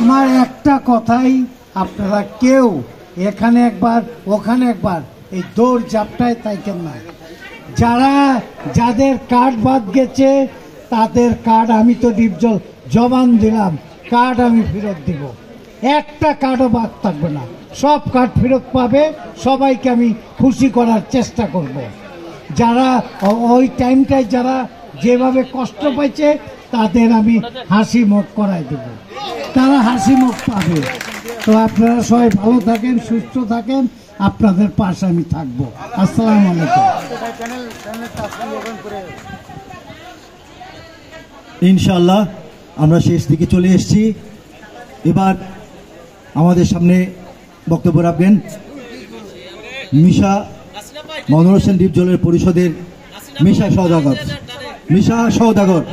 আমার একটা কথাই, আপনারা কেউ এখানে একবার ওখানে একবার এই দৌড় ঝাপটায় থাকেন না। যাদের কার্ড বাদ গেছে তাদের কার্ড আমি তো জবান দিলাম, কার্ড আমি ফেরত দিব। একটা কার্ডও বাদ থাকবে না, সব কার্ড ফেরত পাবে। সবাইকে আমি খুশি করার চেষ্টা করব। যারা ওই টাইমটায় যারা যেভাবে কষ্ট পাইছে তাদের আমি হাসি মুখ করাই দেব, তারা হাসি মুখ পাবে। তো আপনারা সবাই ভালো থাকেন, সুস্থ থাকেন, আপনাদের পাশে আমি থাকবো। আসসালামু আলাইকুম। ইনশাআল্লাহ আমরা শেষ দিকে চলে এসেছি। এবার আমাদের সামনে বক্তব্য রাখবেন মিশা মনোরঞ্জন দ্বীপজলের পরিষদের মিশা সওদাগর।